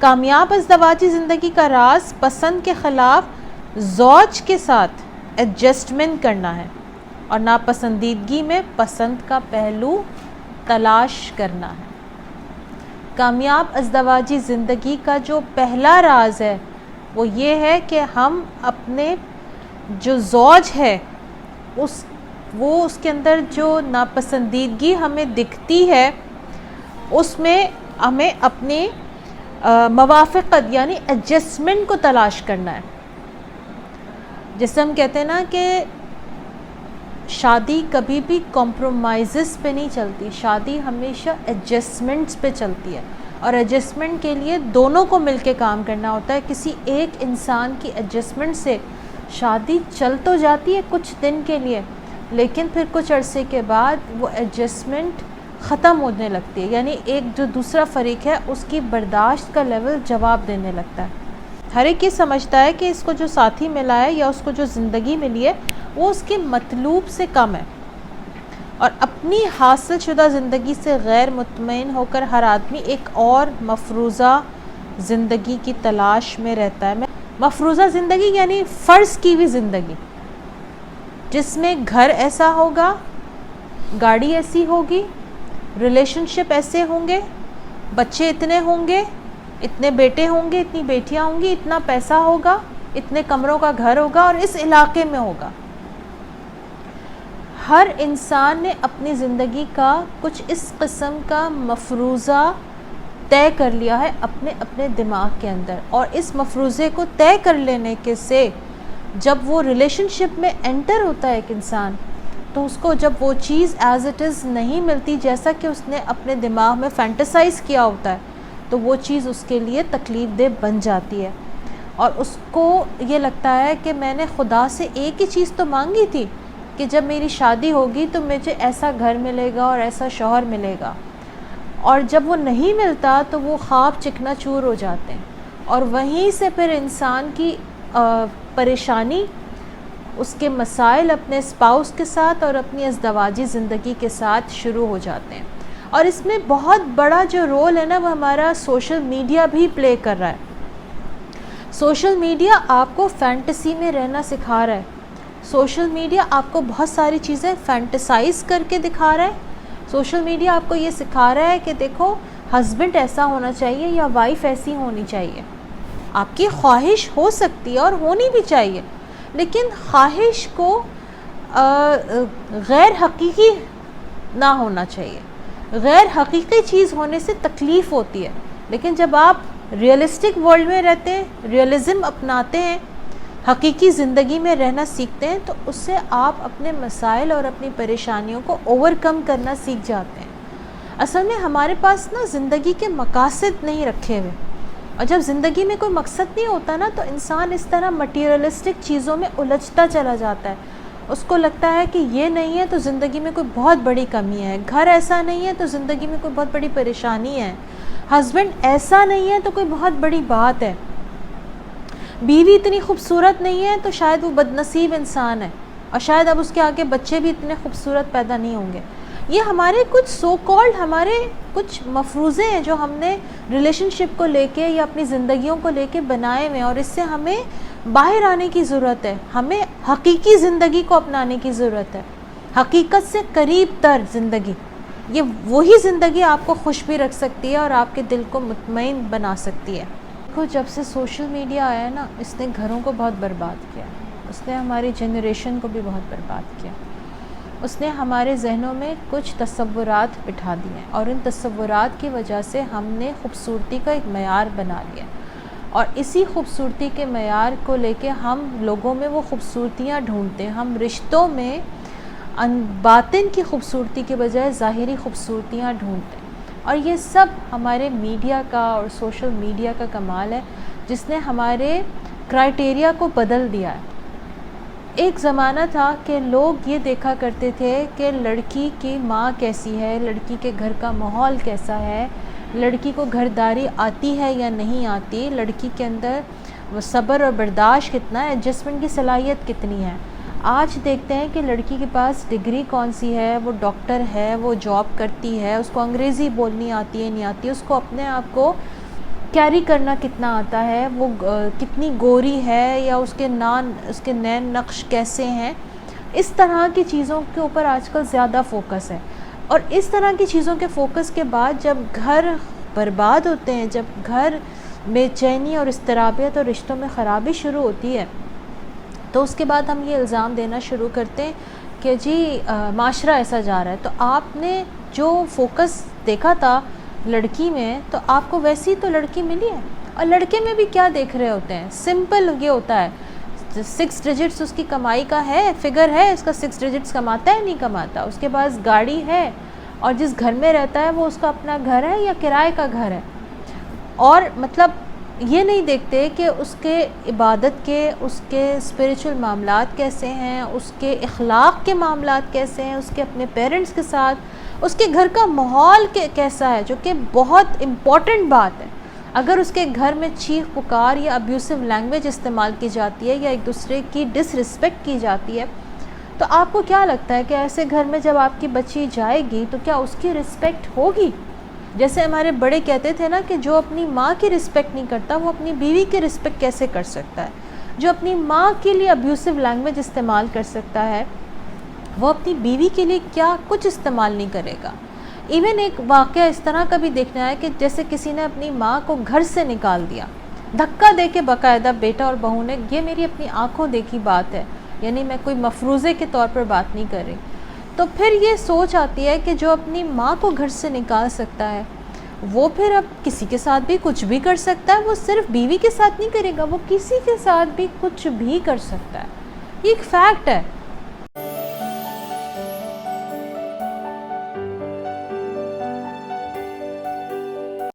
کامیاب ازدواجی زندگی کا راز پسند کے خلاف زوج کے ساتھ ایڈجسٹمنٹ کرنا ہے اور ناپسندیدگی میں پسند کا پہلو تلاش کرنا ہے۔ کامیاب ازدواجی زندگی کا جو پہلا راز ہے وہ یہ ہے کہ ہم اپنے جو زوج ہے اس کے اندر جو ناپسندیدگی ہمیں دکھتی ہے اس میں ہمیں اپنی موافقت یعنی ایڈجسٹمنٹ کو تلاش کرنا ہے۔ جیسے ہم کہتے ہیں نا کہ شادی کبھی بھی کمپرومائزز پہ نہیں چلتی، شادی ہمیشہ ایڈجسٹمنٹس پہ چلتی ہے، اور ایڈجسٹمنٹ کے لیے دونوں کو مل کے کام کرنا ہوتا ہے۔ کسی ایک انسان کی ایڈجسٹمنٹ سے شادی چل تو جاتی ہے کچھ دن کے لیے، لیکن پھر کچھ عرصے کے بعد وہ ایڈجسٹمنٹ ختم ہونے لگتی ہے، یعنی ایک جو دوسرا فریق ہے اس کی برداشت کا لیول جواب دینے لگتا ہے۔ ہر ایک یہ سمجھتا ہے کہ اس کو جو ساتھی ملا ہے یا اس کو جو زندگی ملی ہے وہ اس کے مطلوب سے کم ہے، اور اپنی حاصل شدہ زندگی سے غیر مطمئن ہو کر ہر آدمی ایک اور مفروضہ زندگی کی تلاش میں رہتا ہے۔ مفروضہ زندگی یعنی فرض کی ہوئی زندگی، جس میں گھر ایسا ہوگا، گاڑی ایسی ہوگی، ریلیشن شپ ایسے ہوں گے، بچے اتنے ہوں گے، اتنے بیٹے ہوں گے، اتنی بیٹیاں ہوں گی، اتنا پیسہ ہوگا، اتنے کمروں کا گھر ہوگا اور اس علاقے میں ہوگا۔ ہر انسان نے اپنی زندگی کا کچھ اس قسم کا مفروضہ طے کر لیا ہے اپنے اپنے دماغ کے اندر، اور اس مفروضے کو طے کر لینے کے سے جب وہ ریلیشن شپ میں انٹر ہوتا ہے ایک انسان، تو اس کو جب وہ چیز ایز اٹ از نہیں ملتی جیسا کہ اس نے اپنے دماغ میں فینٹیسائز کیا ہوتا ہے، تو وہ چیز اس کے لیے تکلیف دہ بن جاتی ہے، اور اس کو یہ لگتا ہے کہ میں نے خدا سے ایک ہی چیز تو مانگی تھی کہ جب میری شادی ہوگی تو مجھے ایسا گھر ملے گا اور ایسا شوہر ملے گا، اور جب وہ نہیں ملتا تو وہ خواب چکنا چور ہو جاتے ہیں، اور وہیں سے پھر انسان کی پریشانی، اس کے مسائل اپنے اسپاؤس کے ساتھ اور اپنی ازدواجی زندگی کے ساتھ شروع ہو جاتے ہیں۔ اور اس میں بہت بڑا جو رول ہے نا وہ ہمارا سوشل میڈیا بھی پلے کر رہا ہے۔ سوشل میڈیا آپ کو فینٹیسی میں رہنا سکھا رہا ہے، سوشل میڈیا آپ کو بہت ساری چیزیں فینٹیسائز کر کے دکھا رہا ہے۔ سوشل میڈیا آپ کو یہ سکھا رہا ہے کہ دیکھو ہسبینڈ ایسا ہونا چاہیے یا وائف ایسی ہونی چاہیے۔ آپ کی خواہش ہو سکتی ہے اور ہونی بھی چاہیے، لیکن خواہش کو غیر حقیقی نہ ہونا چاہیے۔ غیر حقیقی چیز ہونے سے تکلیف ہوتی ہے، لیکن جب آپ ریئلسٹک ورلڈ میں رہتے ہیں، ریئلزم اپناتے ہیں، حقیقی زندگی میں رہنا سیکھتے ہیں، تو اس سے آپ اپنے مسائل اور اپنی پریشانیوں کو اوور کم کرنا سیکھ جاتے ہیں۔ اصل میں ہمارے پاس نا زندگی کے مقاصد نہیں رکھے ہوئے، اور جب زندگی میں کوئی مقصد نہیں ہوتا نا تو انسان اس طرح مٹیریلسٹک چیزوں میں الجھتا چلا جاتا ہے۔ اس کو لگتا ہے کہ یہ نہیں ہے تو زندگی میں کوئی بہت بڑی کمی ہے، گھر ایسا نہیں ہے تو زندگی میں کوئی بہت بڑی پریشانی ہے، ہسبینڈ ایسا نہیں ہے تو کوئی بہت بڑی بات ہے، بیوی اتنی خوبصورت نہیں ہے تو شاید وہ بد نصیب انسان ہے، اور شاید اب اس کے آگے بچے بھی اتنے خوبصورت پیدا نہیں ہوں گے۔ یہ ہمارے کچھ سو کالڈ ہمارے کچھ مفروضے ہیں جو ہم نے ریلیشن شپ کو لے کے یا اپنی زندگیوں کو لے کے بنائے ہوئے، اور اس سے ہمیں باہر آنے کی ضرورت ہے۔ ہمیں حقیقی زندگی کو اپنانے کی ضرورت ہے، حقیقت سے قریب تر زندگی۔ یہ وہی زندگی آپ کو خوش بھی رکھ سکتی ہے اور آپ کے دل کو مطمئن بنا سکتی ہے۔ دیکھو جب سے سوشل میڈیا آیا ہے نا، اس نے گھروں کو بہت برباد کیا، اس نے ہماری جنریشن کو بھی بہت برباد کیا۔ اس نے ہمارے ذہنوں میں کچھ تصورات بٹھا دیے، اور ان تصورات کی وجہ سے ہم نے خوبصورتی کا ایک معیار بنا لیا، اور اسی خوبصورتی کے معیار کو لے کے ہم لوگوں میں وہ خوبصورتیاں ڈھونڈتے ہیں۔ ہم رشتوں میں باطن کی خوبصورتی کے بجائے ظاہری خوبصورتیاں ڈھونڈتے ہیں، اور یہ سب ہمارے میڈیا کا اور سوشل میڈیا کا کمال ہے، جس نے ہمارے کرائٹیریا کو بدل دیا ہے۔ ایک زمانہ تھا کہ لوگ یہ دیکھا کرتے تھے کہ لڑکی کی ماں کیسی ہے، لڑکی کے گھر کا ماحول کیسا ہے، لڑکی کو گھرداری آتی ہے یا نہیں آتی، لڑکی کے اندر وہ صبر اور برداشت کتنا ہے، ایڈجسٹمنٹ کی صلاحیت کتنی ہے۔ آج دیکھتے ہیں کہ لڑکی کے پاس ڈگری کون سی ہے، وہ ڈاکٹر ہے، وہ جاب کرتی ہے، اس کو انگریزی بولنی آتی ہے نہیں آتی، اس کو اپنے آپ کو کیری کرنا کتنا آتا ہے، وہ کتنی گوری ہے، یا اس کے نین نقش کیسے ہیں. اس طرح کی چیزوں کے اوپر آج کل زیادہ فوکس ہے. اور اس طرح کی چیزوں کے فوکس کے بعد جب گھر برباد ہوتے ہیں، جب گھر بے چینی اور اضطرابیت اور رشتوں میں خرابی شروع ہوتی ہے، تو اس کے بعد ہم یہ الزام دینا شروع کرتے ہیں کہ جی معاشرہ ایسا جا رہا ہے. تو آپ نے جو فوکس دیکھا تھا لڑکی میں، تو آپ کو ویسی تو لڑکی ملی ہے. اور لڑکے میں بھی کیا دیکھ رہے ہوتے ہیں؟ سمپل یہ ہوتا ہے، 6 ڈیجٹس اس کی کمائی کا ہے، فگر ہے اس کا، 6 ڈیجٹس کماتا ہے نہیں کماتا، اس کے پاس گاڑی ہے، اور جس گھر میں رہتا ہے وہ اس کا اپنا گھر ہے یا کرائے کا گھر ہے. اور مطلب یہ نہیں دیکھتے کہ اس کے عبادت کے، اس کے اسپریچول معاملات کیسے ہیں، اس کے اخلاق کے معاملات کیسے ہیں، اس کے اپنے پیرنٹس کے ساتھ، اس کے گھر کا ماحول کیسا ہے، جو کہ بہت امپورٹنٹ بات ہے. اگر اس کے گھر میں چیخ پکار یا ابیوسو لینگویج استعمال کی جاتی ہے، یا ایک دوسرے کی ڈس رسپیکٹ کی جاتی ہے، تو آپ کو کیا لگتا ہے کہ ایسے گھر میں جب آپ کی بچی جائے گی تو کیا اس کی رسپیکٹ ہوگی؟ جیسے ہمارے بڑے کہتے تھے نا کہ جو اپنی ماں کی رسپیکٹ نہیں کرتا وہ اپنی بیوی کی رسپیکٹ کیسے کر سکتا ہے؟ جو اپنی ماں کے لیے ابیوسو لینگویج استعمال کر سکتا ہے وہ اپنی بیوی کے لیے کیا کچھ استعمال نہیں کرے گا. ایون ایک واقعہ اس طرح کا بھی دیکھنا ہے کہ جیسے کسی نے اپنی ماں کو گھر سے نکال دیا، دھکا دے کے، باقاعدہ بیٹا اور بہو نے، یہ میری اپنی آنکھوں دیکھی بات ہے، یعنی میں کوئی مفروضے کے طور پر بات نہیں کر رہی. تو پھر یہ سوچ آتی ہے کہ جو اپنی ماں کو گھر سے نکال سکتا ہے وہ پھر اب کسی کے ساتھ بھی کچھ بھی کر سکتا ہے. وہ صرف بیوی کے ساتھ نہیں کرے گا، وہ کسی کے ساتھ بھی کچھ بھی کر سکتا ہے. یہ ایک فیکٹ ہے.